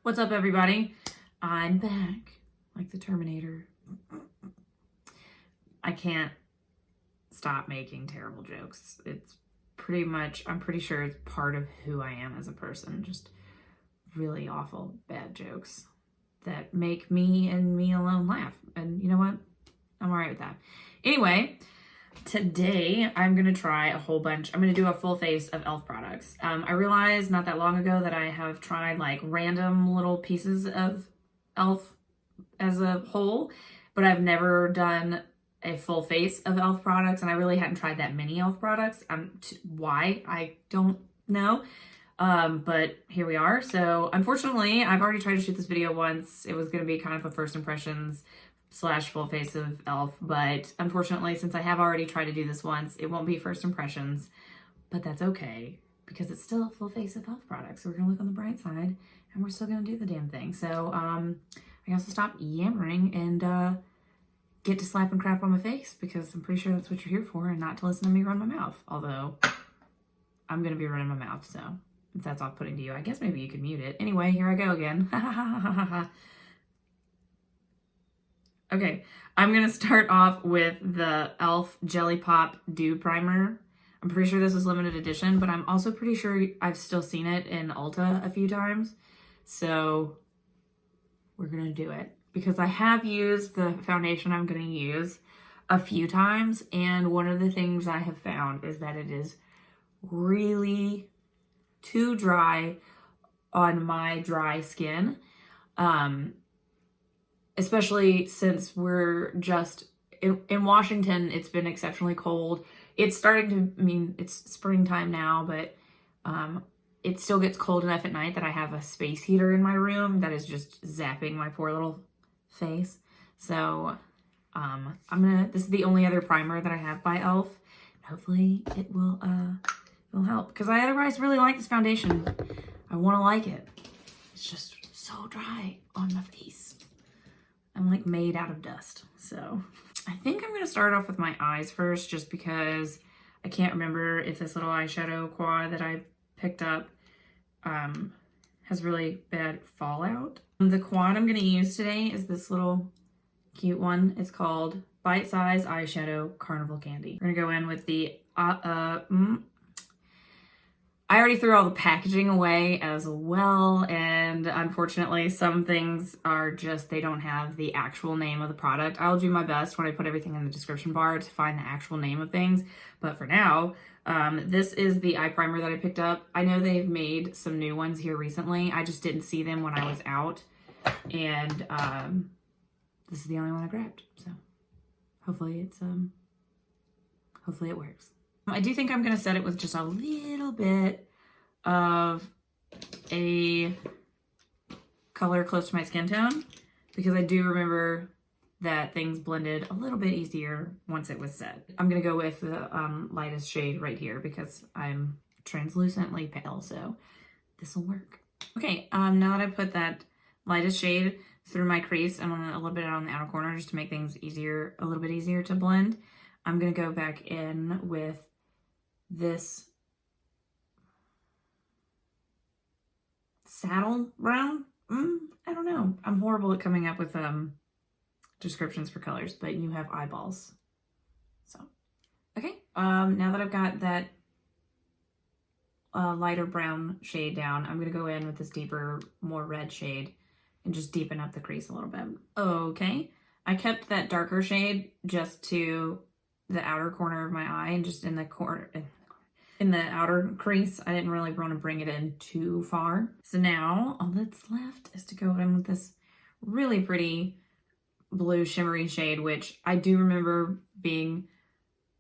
What's up, everybody? I'm back, like the Terminator. I can't stop making terrible jokes. It's pretty much, I'm pretty sure it's part of who I am as a person. Just really awful, bad jokes that make me and me alone laugh. And you know what? I'm all right with that. Anyway, today I'm going to try a whole bunch. I'm going to do a full face of e.l.f. products. I realized not that long ago that I have tried like random little pieces of e.l.f. as a whole, but I've never done a full face of e.l.f. products, and I really hadn't tried that many e.l.f. products. Why? I don't know. But here we are. So unfortunately, I've already tried to shoot this video once. It was going to be kind of a first impressions / full face of e.l.f. But unfortunately, since I have already tried to do this once, it won't be first impressions, but that's okay because it's still a full face of e.l.f. products. So we're going to look on the bright side and we're still going to do the damn thing. So, I guess I'll stop yammering and, get to slapping crap on my face because I'm pretty sure that's what you're here for and not to listen to me run my mouth. Although I'm going to be running my mouth. So if that's off-putting to you, I guess maybe you could mute it. Anyway, here I go again. Okay, I'm going to start off with the e.l.f. Jelly Pop Dew Primer. I'm pretty sure this is limited edition, but I'm also pretty sure I've still seen it in Ulta a few times. So we're going to do it because I have used the foundation I'm going to use a few times. And one of the things I have found is that it is really too dry on my dry skin. Especially since we're just in Washington, it's been exceptionally cold. It's starting to, I mean, it's springtime now, but it still gets cold enough at night that I have a space heater in my room that is just zapping my poor little face. So this is the only other primer that I have by e.l.f. Hopefully it will help because I otherwise really like this foundation. I want to like it. It's just so dry on my face. I'm like made out of dust. So I think I'm going to start off with my eyes first just because I can't remember if this little eyeshadow quad that I picked up has really bad fallout. The quad I'm going to use today is this little cute one. It's called Bite Size Eyeshadow Carnival Candy. We're going to go in with the I already threw all the packaging away as well, and unfortunately some things are just, they don't have the actual name of the product. I'll do my best when I put everything in the description bar to find the actual name of things, but for now, this is the eye primer that I picked up. I know they've made some new ones here recently. I just didn't see them when I was out, and this is the only one I grabbed, so hopefully it's hopefully it works. I do think I'm going to set it with just a little bit of a color close to my skin tone because I do remember that things blended a little bit easier once it was set. I'm going to go with the lightest shade right here because I'm translucently pale, so this will work. Okay, now that I put that lightest shade through my crease and a little bit on the outer corner just to make things easier, a little bit easier to blend, I'm going to go back in with this saddle brown. I don't know. I'm horrible at coming up with descriptions for colors, but you have eyeballs. So, okay. Now that I've got that lighter brown shade down, I'm going to go in with this deeper, more red shade and just deepen up the crease a little bit. Okay. I kept that darker shade just to the outer corner of my eye and just in the corner, in the outer crease. I didn't really want to bring it in too far. So now all that's left is to go in with this really pretty blue shimmery shade, which I do remember being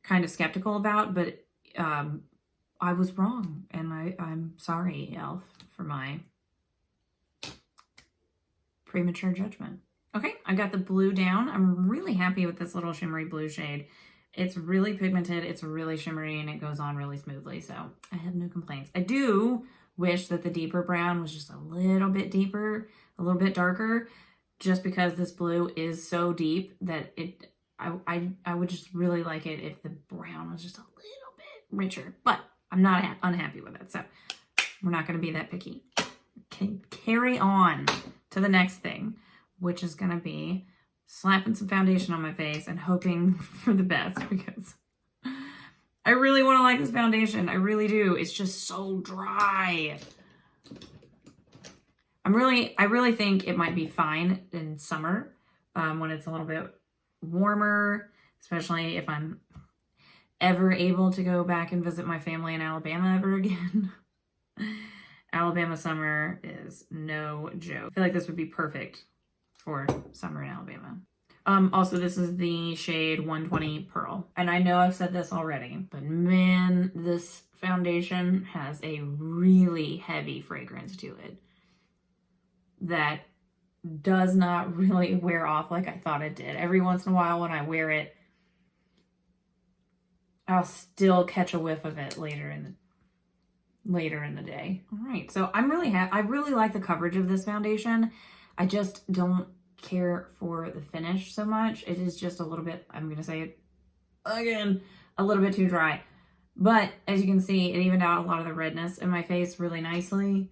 kind of skeptical about, but I was wrong, and I'm sorry, e.l.f., for my premature judgment. Okay, I got the blue down. I'm really happy with this little shimmery blue shade. It's really pigmented, it's really shimmery, and it goes on really smoothly, so I have no complaints. I do wish that the deeper brown was just a little bit deeper, a little bit darker, just because this blue is so deep that I would just really like it if the brown was just a little bit richer, but I'm not unhappy with it, so we're not going to be that picky. carry on to the next thing, which is going to be slapping some foundation on my face and hoping for the best, because I really want to like this foundation. I really do. It's just so dry. I really think it might be fine in summer when it's a little bit warmer, especially if I'm ever able to go back and visit my family in Alabama ever again. Alabama summer is no joke. I feel like this would be perfect for summer in Alabama. Also, this is the shade 120 Pearl. And I know I've said this already, but man, this foundation has a really heavy fragrance to it that does not really wear off like I thought it did. Every once in a while when I wear it, I'll still catch a whiff of it later in the day. All right, so I really like the coverage of this foundation. I just don't care for the finish so much. It is just a little bit, I'm gonna say it again, a little bit too dry. But as you can see, it evened out a lot of the redness in my face really nicely.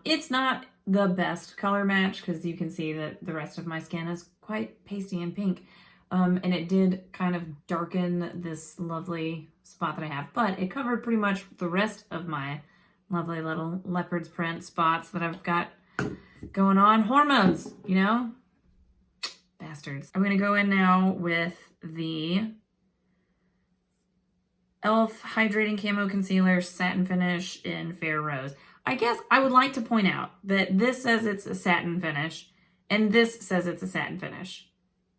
It's not the best color match because you can see that the rest of my skin is quite pasty and pink. And it did kind of darken this lovely spot that I have, but it covered pretty much the rest of my lovely little leopard's print spots that I've got going on. Hormones, you know? Bastards. I'm going to go in now with the e.l.f. Hydrating Camo Concealer Satin Finish in Fair Rose. I guess I would like to point out that this says it's a satin finish, and this says it's a satin finish.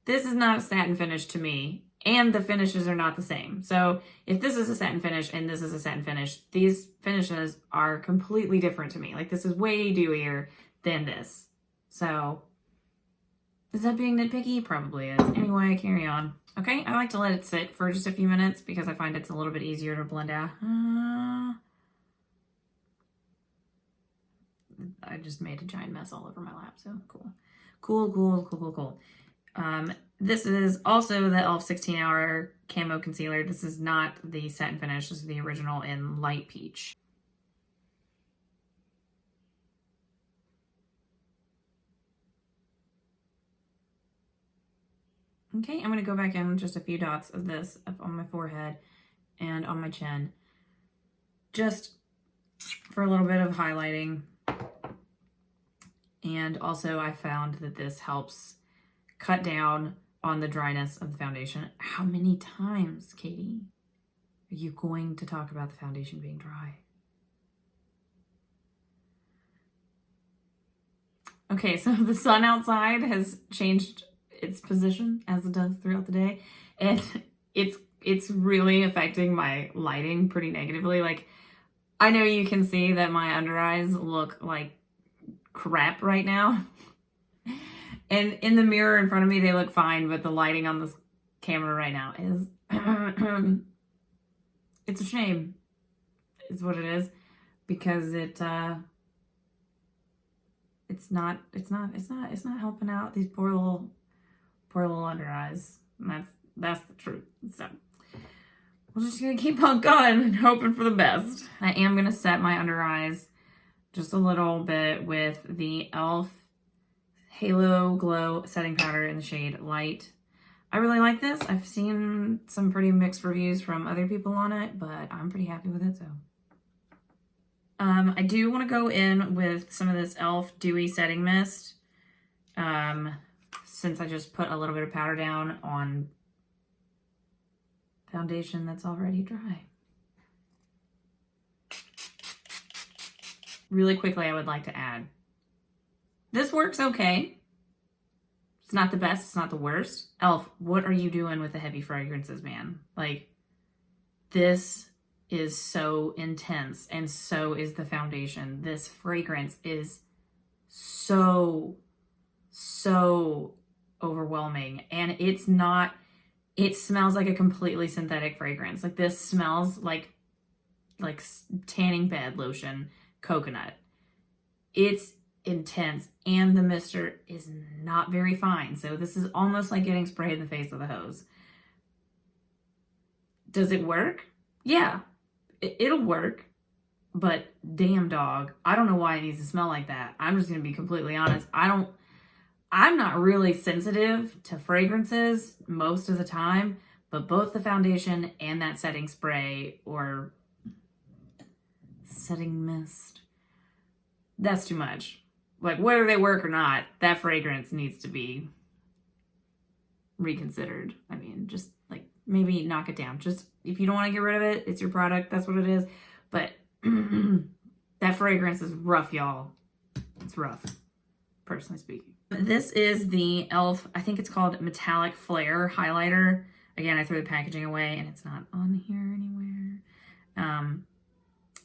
This is not a satin finish to me, and the finishes are not the same. So if this is a satin finish and this is a satin finish, these finishes are completely different to me. Like, this is way dewier than this. So is that being nitpicky? Probably is. Anyway, carry on. Okay, I like to let it sit for just a few minutes because I find it's a little bit easier to blend out. I just made a giant mess all over my lap, so cool. Cool. This is also the e.l.f. 16-hour Camo Concealer. This is not the satin finish. This is the original in Light Peach. Okay, I'm going to go back in with just a few dots of this up on my forehead and on my chin, just for a little bit of highlighting. And also I found that this helps cut down on the dryness of the foundation. How many times, Katie, are you going to talk about the foundation being dry? Okay, so the sun outside has changed its position as it does throughout the day, and it's really affecting my lighting pretty negatively. Like, I know you can see that my under eyes look like crap right now. And in the mirror in front of me, they look fine, but the lighting on this camera right now is, it's a shame, is what it is, because it's not helping out these poor little under eyes. And that's the truth. So we're just gonna keep on going and hoping for the best. I am gonna set my under eyes just a little bit with the e.l.f. Halo Glow setting powder in the shade Light. I really like this. I've seen some pretty mixed reviews from other people on it, but I'm pretty happy with it, so. I do want to go in with some of this e.l.f. Dewy Setting Mist, since I just put a little bit of powder down on foundation that's already dry. Really quickly, I would like to add, this works okay. It's not the best, it's not the worst. e.l.f., what are you doing with the heavy fragrances, man? Like, this is so intense, and so is the foundation. This fragrance is so overwhelming, and it's not, it smells like a completely synthetic fragrance. Like, this smells like tanning bed lotion, coconut. It's intense, and the mister is not very fine, so this is almost like getting sprayed in the face with a hose. Does it work? Yeah, it'll work, but damn dog, I don't know why it needs to smell like that. I'm just going to be completely honest. I'm not really sensitive to fragrances most of the time, but both the foundation and that setting spray or setting mist, that's too much. Like, whether they work or not, that fragrance needs to be reconsidered. I mean, just like maybe knock it down. Just if you don't want to get rid of it, it's your product, that's what it is. But that fragrance is rough, y'all. It's rough, personally speaking. This is the e.l.f., I think it's called Metallic Flare Highlighter. Again, I threw the packaging away and it's not on here anywhere.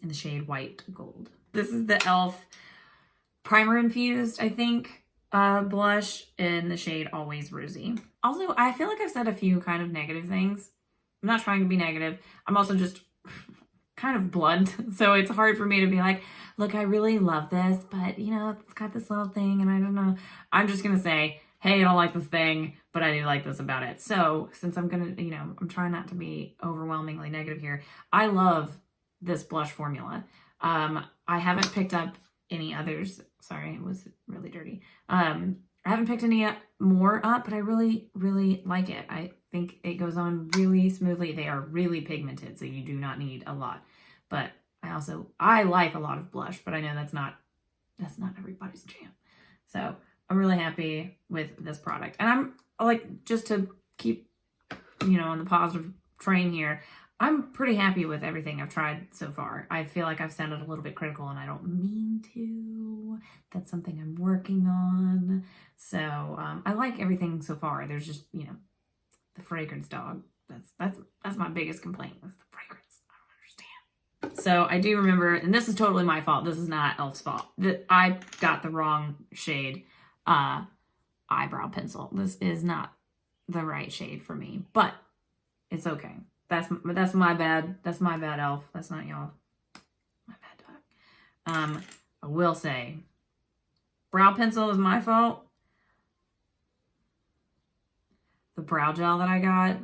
In the shade White Gold. This is the e.l.f. Primer Infused, I think, blush in the shade Always Rosy. Also, I feel like I've said a few kind of negative things. I'm not trying to be negative. I'm also just kind of blunt. So it's hard for me to be like, look, I really love this, but you know, it's got this little thing and I don't know. I'm just going to say, hey, I don't like this thing, but I do like this about it. So since I'm going to, you know, I'm trying not to be overwhelmingly negative here. I love this blush formula. I haven't picked up any others. Sorry, it was really dirty. I haven't picked any more up, but I really, really like it. I think it goes on really smoothly. They are really pigmented, so you do not need a lot. But I like a lot of blush, but I know that's not everybody's jam. So I'm really happy with this product. And I'm like, just to keep, you know, on the positive train here, I'm pretty happy with everything I've tried so far. I feel like I've sounded a little bit critical and I don't mean to. That's something I'm working on. So I like everything so far. There's just, you know, the fragrance dog. That's my biggest complaint. That's the fragrance. I don't understand. So I do remember, and this is totally my fault. This is not e.l.f.'s fault. I got the wrong shade eyebrow pencil. This is not the right shade for me, but it's okay. That's my bad. That's my bad, e.l.f. That's not y'all. My bad dog. I will say, brow pencil is my fault. The brow gel that I got,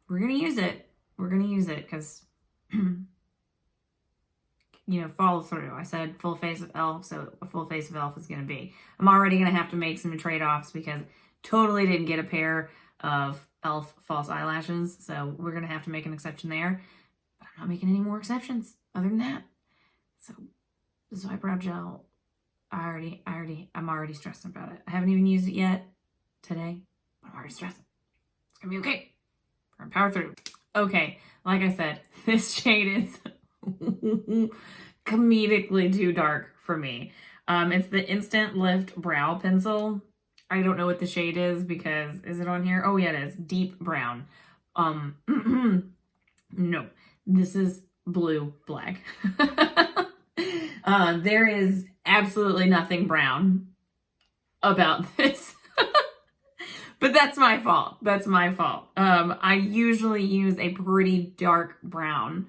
we're gonna use it. We're gonna use it because, you know, follow through. I said full face of e.l.f., so a full face of e.l.f. is gonna be. I'm already gonna have to make some trade-offs because totally didn't get a pair of e.l.f. false eyelashes, so we're gonna have to make an exception there. But I'm not making any more exceptions other than that. So this eyebrow gel, I'm already stressing about it. I haven't even used it yet today, but I'm already stressing. It's gonna be okay. We're gonna power through. Okay, like I said, this shade is comedically too dark for me. It's the Instant Lift Brow Pencil. I don't know what the shade is because, is it on here? Oh yeah, it is. Deep brown. No, this is blue black. There is absolutely nothing brown about this. But that's my fault. That's my fault. I usually use a pretty dark brown,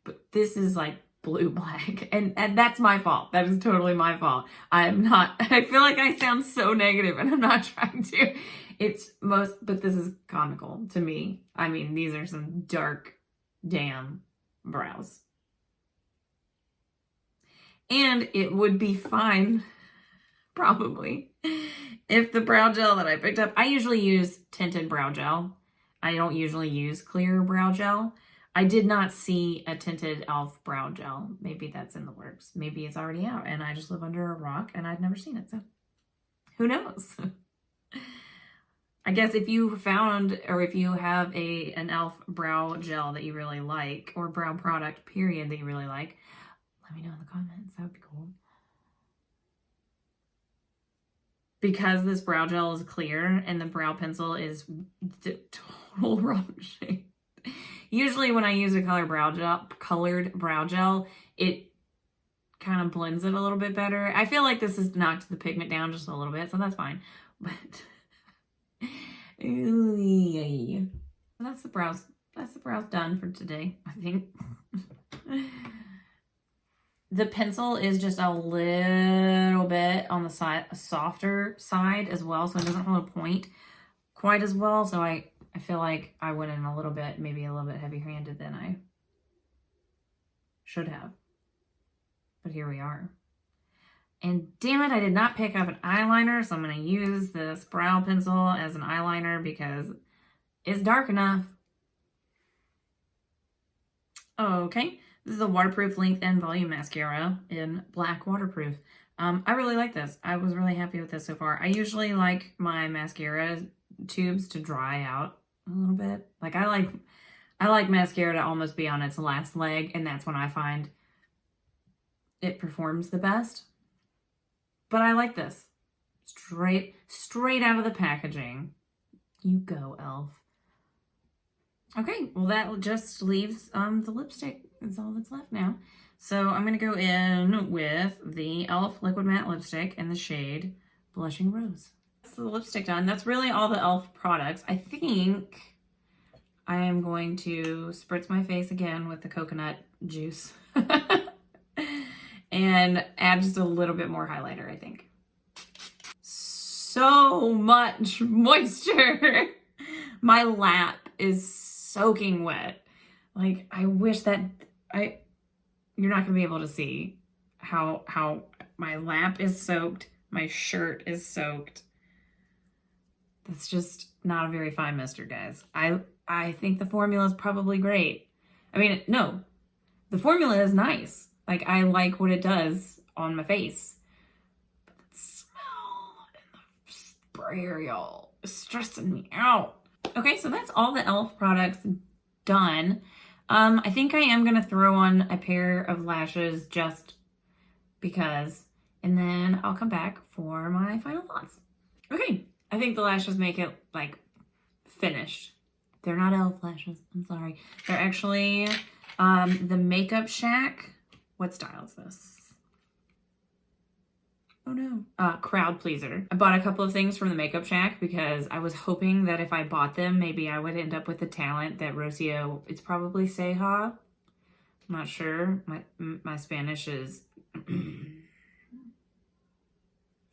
but this is like blue black, and that's my fault. That is totally my fault. I feel like I sound so negative and I'm not trying to. But this is comical to me. I mean, these are some dark damn brows. And it would be fine, probably, if the brow gel that I picked up, I usually use tinted brow gel. I don't usually use clear brow gel. I did not see a tinted e.l.f. brow gel. Maybe that's in the works. Maybe it's already out and I just live under a rock and I've never seen it. So who knows? I guess if you found, or if you have an e.l.f. brow gel that you really like, or brow product period that you really like, let me know in the comments. That would be cool. Because this brow gel is clear and the brow pencil is the total wrong shade. Usually when I use a colored brow gel, it kind of blends it a little bit better. I feel like this has knocked the pigment down just a little bit, so that's fine. But that's the brows. That's the brows done for today, I think. The pencil is just a little bit on the side, a softer side as well, so it doesn't hold a point quite as well. So I feel like I went in a little bit, maybe a little bit heavy-handed than I Should have. But here we are. And damn it, I did not pick up an eyeliner, so I'm going to use this brow pencil as an eyeliner because it's dark enough. Okay, this is a waterproof length and volume mascara in black waterproof. I really like this. I was really happy with this so far. I usually like my mascara tubes to dry out a little bit. Like I like mascara to almost be on its last leg, and that's when I find it performs the best. But I like this. Straight out of the packaging. You go, e.l.f. Okay, well that just leaves the lipstick. That's all that's left now. So I'm going to go in with the e.l.f. Liquid Matte Lipstick in the shade Blushing Rose. That's the lipstick done. That's really all the e.l.f. products. I think I am going to spritz my face again with the coconut juice. And add just a little bit more highlighter, I think. So much moisture. My lap is soaking wet. Like, I wish that you're not gonna be able to see how my lap is soaked, my shirt is soaked. That's just not a very fine mister, guys. I think the formula is probably great. I mean, no, the formula is nice. Like, I like what it does on my face. But the smell and the sprayer, y'all, is stressing me out. Okay, so that's all the e.l.f. products done. I think I am going to throw on a pair of lashes just because, and then I'll come back for my final thoughts. Okay, I think the lashes make it, like, finished. They're not e.l.f. lashes, I'm sorry. They're actually the Makeup Shack. What style is this? Oh no. Crowd Pleaser. I bought a couple of things from the Makeup Shack because I was hoping that if I bought them, maybe I would end up with the talent that Rosy, it's probably Seja. I'm not sure. My Spanish is...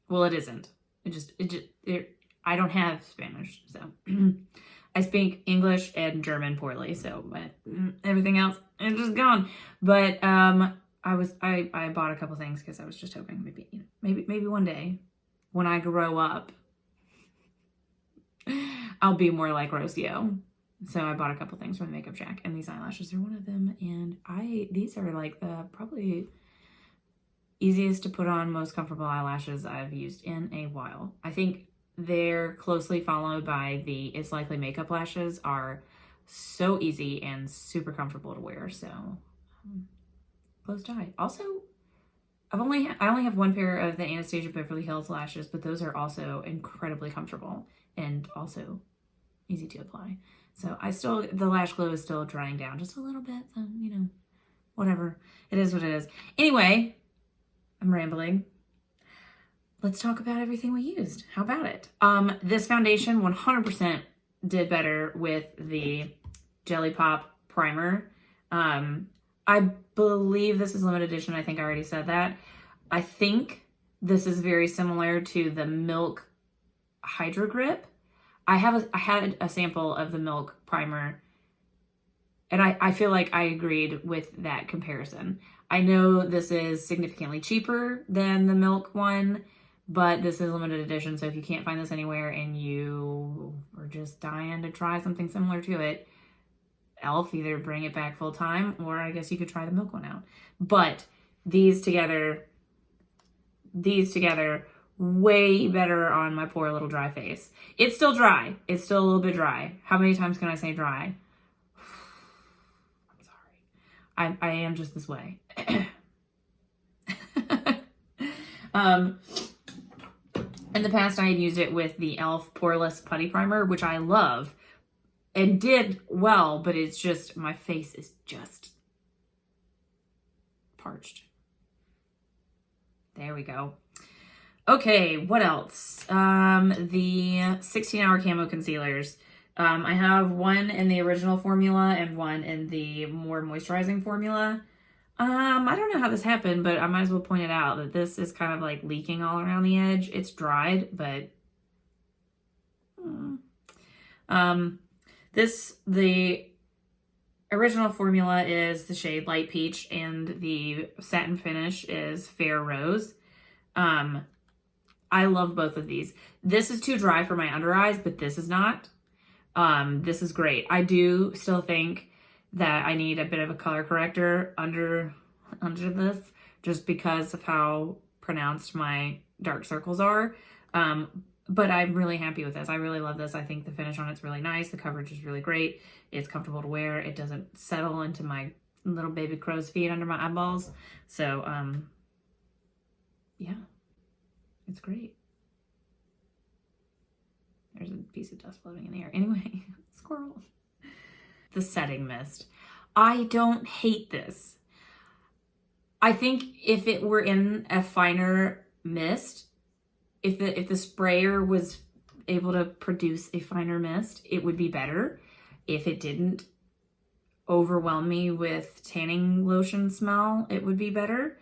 well, it isn't. I don't have Spanish, so... I speak English and German poorly, so but everything else is just gone. But I bought a couple things because I was just hoping maybe one day when I grow up I'll be more like Rocio. So I bought a couple things from the Makeup Shack, and these eyelashes are one of them. And these are like the probably easiest to put on, most comfortable eyelashes I've used in a while. I think they're closely followed by the It's Likely Makeup lashes are so easy and super comfortable to wear. So close tie. Also, I only have one pair of the Anastasia Beverly Hills lashes, but those are also incredibly comfortable and also easy to apply. So the lash glue is still drying down just a little bit. So, whatever. It is what it is. Anyway, I'm rambling. Let's talk about everything we used. How about it? This foundation 100% did better with the Jelly Pop primer. I believe this is limited edition. I think I already said that. I think this is very similar to the Milk Hydro Grip. I had a sample of the Milk primer, and I feel like I agreed with that comparison. I know this is significantly cheaper than the Milk one, but this is limited edition, so if you can't find this anywhere and you are just dying to try something similar to it, e.l.f. either bring it back full time, or I guess you could try the Milk one out. But these together, way better on my poor little dry face. It's still dry. It's still a little bit dry. How many times can I say dry? I'm sorry. I am just this way. In the past, I had used it with the e.l.f. Poreless Putty Primer, which I love and did well, but it's just, my face is just parched. There we go. Okay, what else? The 16-hour Camo Concealers. I have one in the original formula and one in the more moisturizing formula. I don't know how this happened, but I might as well point it out that this is kind of like leaking all around the edge. It's dried, but the original formula is the shade Light Peach, and the satin finish is Fair Rose. I love both of these. This is too dry for my under eyes, but this is not. This is great. I do still think that I need a bit of a color corrector under this, just because of how pronounced my dark circles are. But I'm really happy with this. I really love this. I think the finish on it's really nice. The coverage is really great. It's comfortable to wear. It doesn't settle into my little baby crow's feet under my eyeballs. So, yeah, it's great. There's a piece of dust floating in the air. Anyway, squirrel. The setting mist. I don't hate this. I think if it were in a finer mist, if the sprayer was able to produce a finer mist, it would be better. If it didn't overwhelm me with tanning lotion smell, it would be better.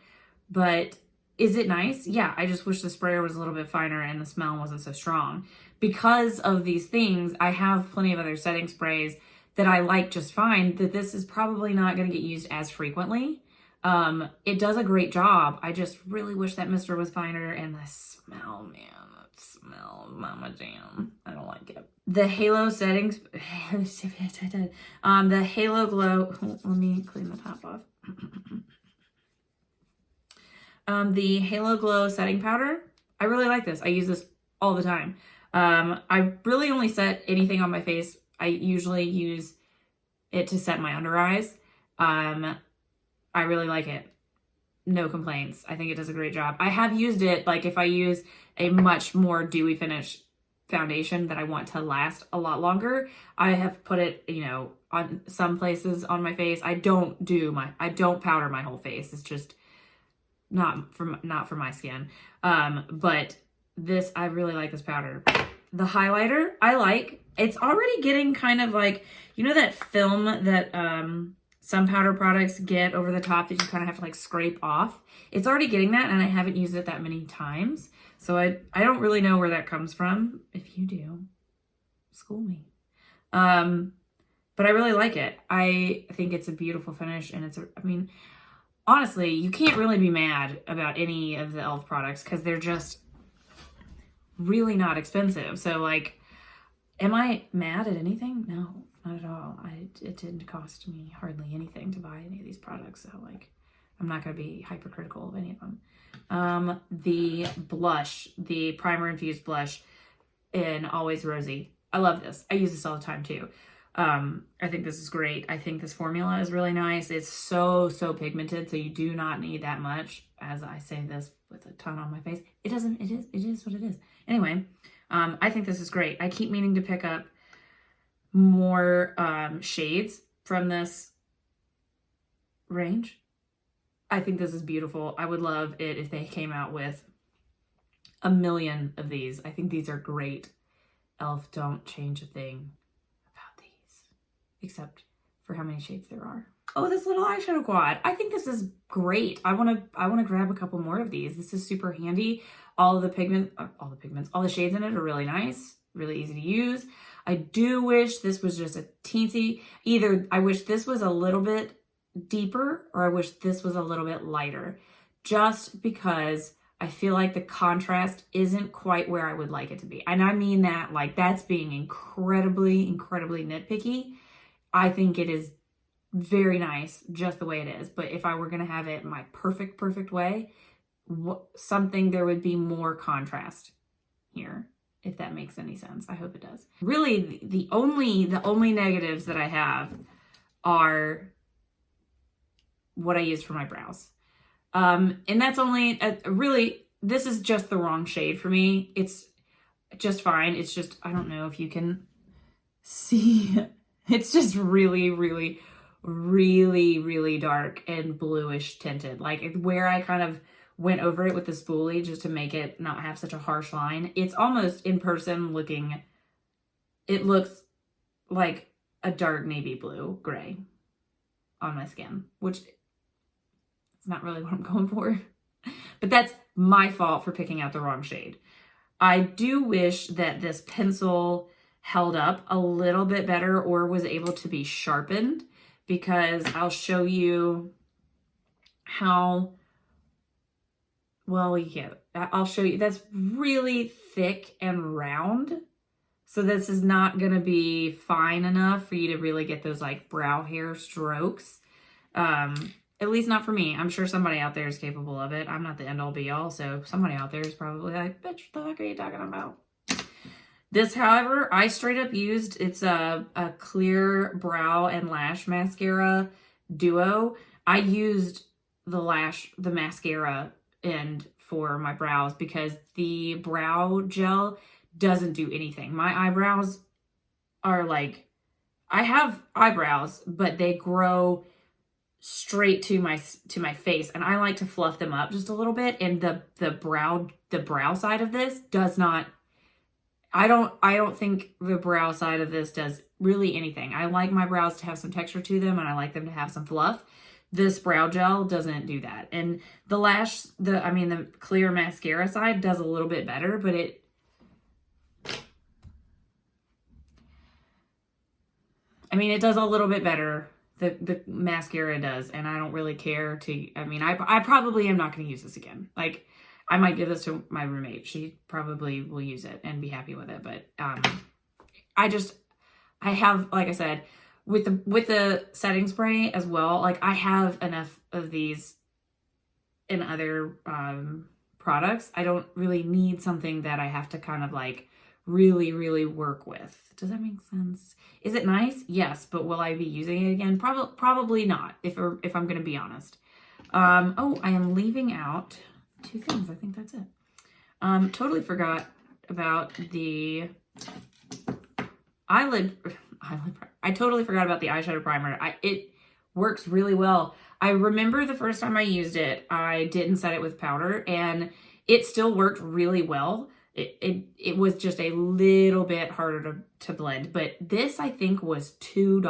But is it nice? Yeah, I just wish the sprayer was a little bit finer and the smell wasn't so strong. Because of these things, I have plenty of other setting sprays that I like just fine, that this is probably not going to get used as frequently. It does a great job. I just really wish that mister was finer, and the smell, man, that smell, mama jam. I don't like it. The Halo settings, the Halo Glow, let me clean the top off. The Halo Glow setting powder, I really like this. I use this all the time. I really only set anything on my face. I usually use it to set my under eyes. I really like it. No complaints. I think it does a great job. I have used it, like if I use a much more dewy finish foundation that I want to last a lot longer, I have put it, you know, on some places on my face. I don't powder my whole face. It's just not for my skin. But this, I really like this powder. The highlighter, I like. It's already getting kind of like, you know, that film that some powder products get over the top that you kind of have to like scrape off. It's already getting that, and I haven't used it that many times. So I don't really know where that comes from. If you do, school me. But I really like it. I think it's a beautiful finish, and I mean, honestly, you can't really be mad about any of the e.l.f. products because they're just really not expensive. So like, am I mad at anything? No. Not at all. It didn't cost me hardly anything to buy any of these products, so like, I'm not going to be hypercritical of any of them. The blush, the Primer Infused blush in Always Rosy. I love this. I use this all the time too. I think this is great. I think this formula is really nice. It's so pigmented, so you do not need that much. As I say this with a ton on my face, it is what it is. Anyway, I think this is great. I keep meaning to pick up more shades from this range. I think this is beautiful. I would love it if they came out with a million of these. I think these are great. e.l.f. don't change a thing about these, except for how many shades there are. Oh, this little eyeshadow quad. I think this is great. I want to grab a couple more of these. This is super handy. All the shades in it are really nice, really easy to use. I do wish this was just a teensy, either I wish this was a little bit deeper or I wish this was a little bit lighter, just because I feel like the contrast isn't quite where I would like it to be. And I mean that like that's being incredibly nitpicky. I think it is very nice just the way it is. But if I were going to have it my perfect way, there would be more contrast here. If that makes any sense. I hope it does. Really, the only negatives that I have are what I use for my brows. And that's only, really, this is just the wrong shade for me. It's just fine. It's just, I don't know if you can see. It's just really dark and bluish tinted. Like where I kind of went over it with the spoolie just to make it not have such a harsh line. It's almost in person looking, it looks like a dark navy blue gray on my skin, which is not really what I'm going for. But that's my fault for picking out the wrong shade. I do wish that this pencil held up a little bit better or was able to be sharpened, because I'll show you how, well, yeah, I'll show you. That's really thick and round. So this is not going to be fine enough for you to really get those like brow hair strokes. At least not for me. I'm sure somebody out there is capable of it. I'm not the end all be all. So somebody out there is probably like, bitch, what the heck are you talking about? This, however, I straight up used, it's a clear brow and lash mascara duo. I used the mascara end for my brows because the brow gel doesn't do anything. My eyebrows are like, I have eyebrows, but they grow straight to my face, and I like to fluff them up just a little bit, and the brow side of this does not. I don't think the brow side of this does really anything. I like my brows to have some texture to them, and I like them to have some fluff. This brow gel doesn't do that. And the lash, the clear mascara side does a little bit better, but it does a little bit better. The mascara does, and I don't really care to, I probably am not going to use this again. Like, I might give this to my roommate. She probably will use it and be happy with it. But I have, like I said, with the setting spray as well, like I have enough of these in other products. I don't really need something that I have to kind of like really, really work with. Does that make sense? Is it nice? Yes, but will I be using it again? Probably not, if I'm going to be honest. Oh, I am leaving out 2 things. I think that's it. Totally forgot about the eyelid. I totally forgot about the eyeshadow primer. It works really well. I remember the first time I used it, I didn't set it with powder, and it still worked really well. It was just a little bit harder to blend, but this I think was $2.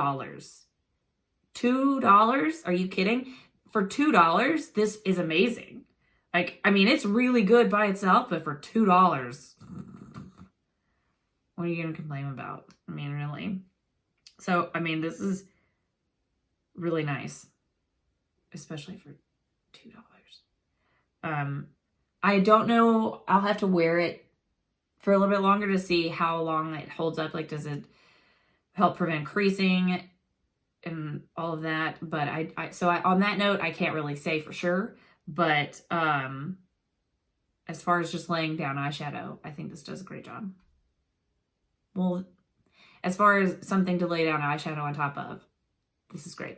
$2? Are you kidding? For $2, this is amazing. Like, it's really good by itself, but for $2, what are you going to complain about? Really. So, this is really nice, especially for $2. I don't know. I'll have to wear it for a little bit longer to see how long it holds up. Like, does it help prevent creasing and all of that? But on that note, I can't really say for sure. But as far as just laying down eyeshadow, I think this does a great job. Well, as far as something to lay down eyeshadow on top of, this is great.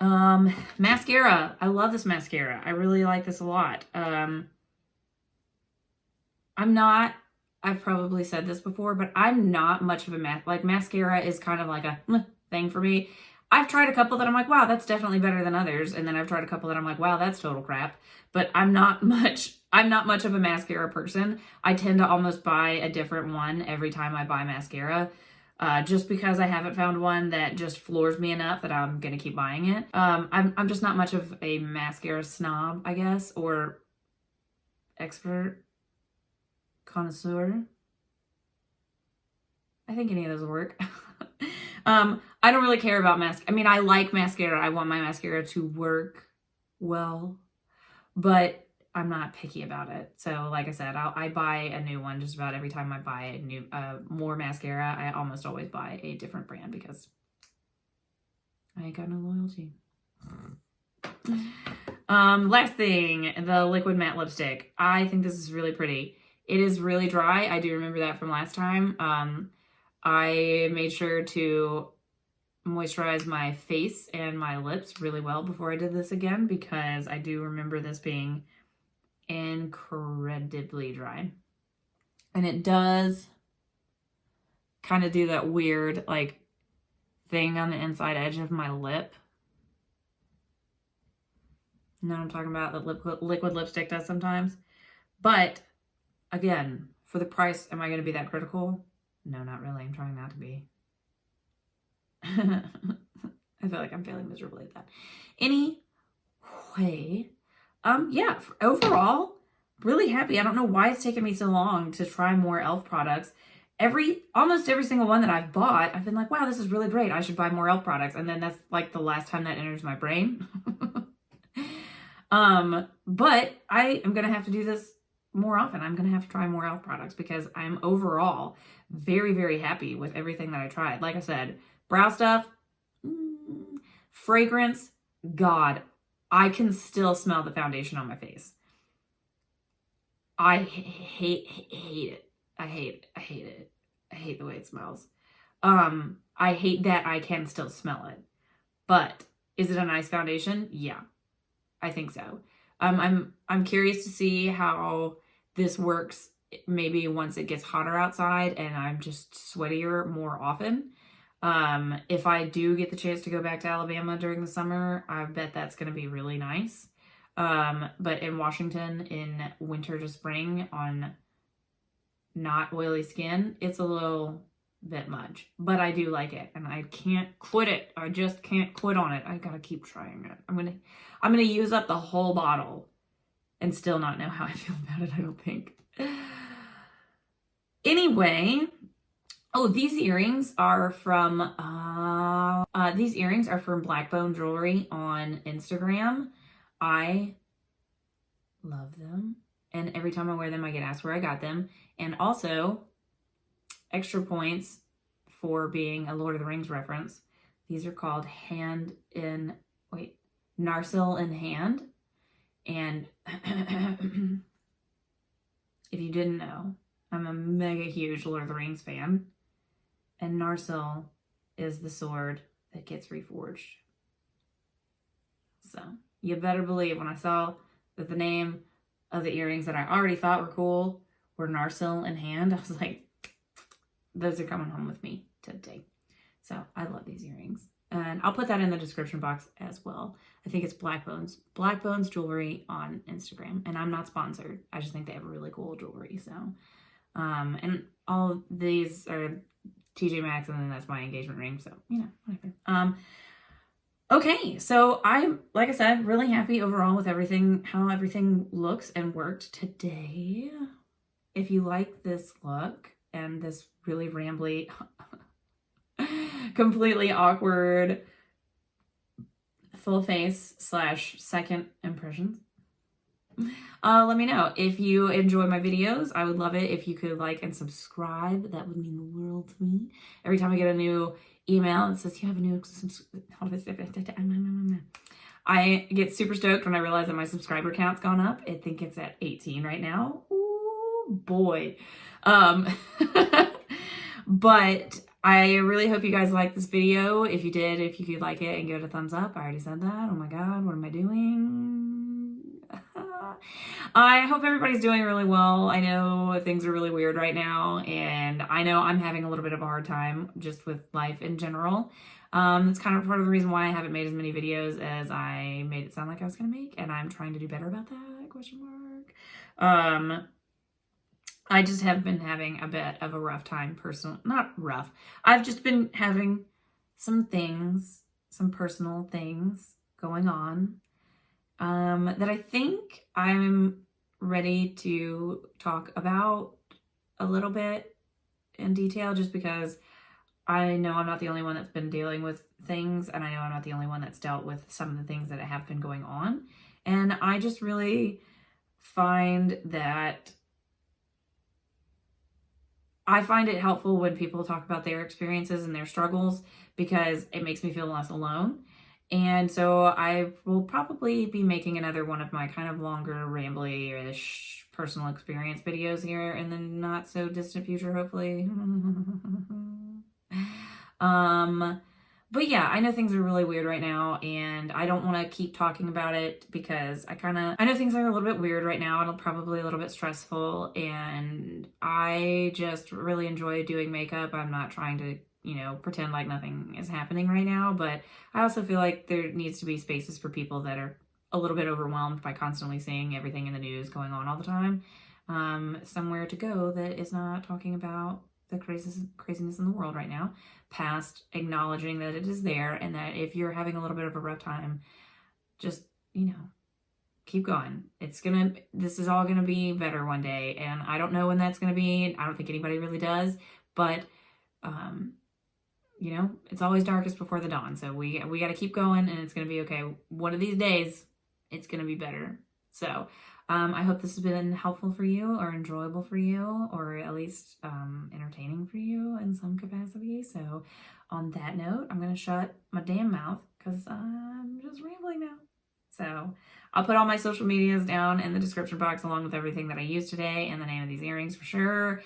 Mascara. I love this mascara. I really like this a lot. I've probably said this before, but I'm not much of a mascara is kind of like a thing for me. I've tried a couple that I'm like, wow, that's definitely better than others. And then I've tried a couple that I'm like, wow, that's total crap. But I'm not much of a mascara person. I tend to almost buy a different one every time I buy mascara. Just because I haven't found one that just floors me enough that I'm going to keep buying it. I'm just not much of a mascara snob, I guess, or expert connoisseur. I think any of those will work. I don't really care about mascara. I like mascara. I want my mascara to work well, but I'm not picky about it. So like I said, I buy a new one just about every time I buy more mascara. I almost always buy a different brand because I ain't got no loyalty. Last thing, the liquid matte lipstick. I think this is really pretty. It is really dry. I do remember that from last time. I made sure to moisturize my face and my lips really well before I did this again because I do remember this being incredibly dry. And it does kind of do that weird like thing on the inside edge of my lip. You know what I'm talking about? That liquid lipstick does sometimes. But again, for the price, am I going to be that critical? No, not really. I'm trying not to be. I feel like I'm failing miserably at that. Anyway, yeah, overall, really happy. I don't know why it's taken me so long to try more e.l.f. products. almost every single one that I've bought, I've been like, wow, this is really great. I should buy more e.l.f. products. And then that's like the last time that enters my brain. But I am going to have to do this more often. I'm going to have to try more e.l.f. products because I'm overall very, very happy with everything that I tried. Like I said, brow stuff, fragrance, God, I can still smell the foundation on my face. I hate it. I hate it. I hate the way it smells. I hate that I can still smell it. But is it a nice foundation? Yeah, I think so. I'm curious to see how this works maybe once it gets hotter outside and I'm just sweatier more often. If I do get the chance to go back to Alabama during the summer, I bet that's going to be really nice. But in Washington in winter to spring on not oily skin, it's a little bit much, but I do like it and I can't quit it. I just can't quit on it. I gotta keep trying it. I'm gonna use up the whole bottle and still not know how I feel about it, I don't think. Anyway, oh, these earrings are from Blackbone Jewelry on Instagram. I love them. And every time I wear them, I get asked where I got them. And also, extra points for being a Lord of the Rings reference. These are called Narsil in Hand. And if you didn't know, I'm a mega huge Lord of the Rings fan. And Narsil is the sword that gets reforged. So, you better believe when I saw that the name of the earrings that I already thought were cool were Narsil in Hand, I was like, those are coming home with me today. So I love these earrings. And I'll put that in the description box as well. I think it's Blackbones Jewelry on Instagram. And I'm not sponsored. I just think they have really cool jewelry. So, and all of these are TJ Maxx, and then that's my engagement ring. So, you know, whatever. Okay, so I'm, like I said, really happy overall with everything, how everything looks and worked today. If you like this look and this really rambly, completely awkward full face / second impressions, let me know. If you enjoy my videos, I would love it if you could like and subscribe. That would mean the world to me. Every time I get a new email that says you have a new I get super stoked when I realize that my subscriber count's gone up. I think it's at 18 right now. Ooh, boy. But I really hope you guys liked this video. If you did, if you could like it and give it a thumbs up. I already said that. Oh my God, what am I doing? I hope everybody's doing really well. I know things are really weird right now, and I know I'm having a little bit of a hard time just with life in general. That's kind of part of the reason why I haven't made as many videos as I made it sound like I was going to make, and I'm trying to do better about that, question mark. I just have been having a bit of a rough time, not rough. I've just been having some personal things going on that I think I'm ready to talk about a little bit in detail, just because I know I'm not the only one that's been dealing with things, and I know I'm not the only one that's dealt with some of the things that have been going on. And I just really find that I find it helpful when people talk about their experiences and their struggles, because it makes me feel less alone. And so I will probably be making another one of my kind of longer, rambly-ish personal experience videos here in the not so distant future, hopefully. But yeah, I know things are really weird right now, and I don't want to keep talking about it because I know things are a little bit weird right now and probably a little bit stressful, and I just really enjoy doing makeup. I'm not trying to, you know, pretend like nothing is happening right now, but I also feel like there needs to be spaces for people that are a little bit overwhelmed by constantly seeing everything in the news going on all the time. Somewhere to go that is not talking about the craziness in the world right now, past acknowledging that it is there, and that if you're having a little bit of a rough time, just, you know, keep going. This is all gonna be better one day, and I don't know when that's gonna be. I don't think anybody really does, but, you know, it's always darkest before the dawn. So we got to keep going, and it's going to be okay. One of these days, it's going to be better. So I hope this has been helpful for you, or enjoyable for you, or at least entertaining for you in some capacity. So on that note, I'm going to shut my damn mouth because I'm just rambling now. So I'll put all my social medias down in the description box along with everything that I used today and the name of these earrings for sure.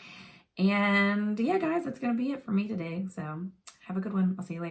And yeah, guys, that's going to be it for me today. So have a good one. I'll see you later.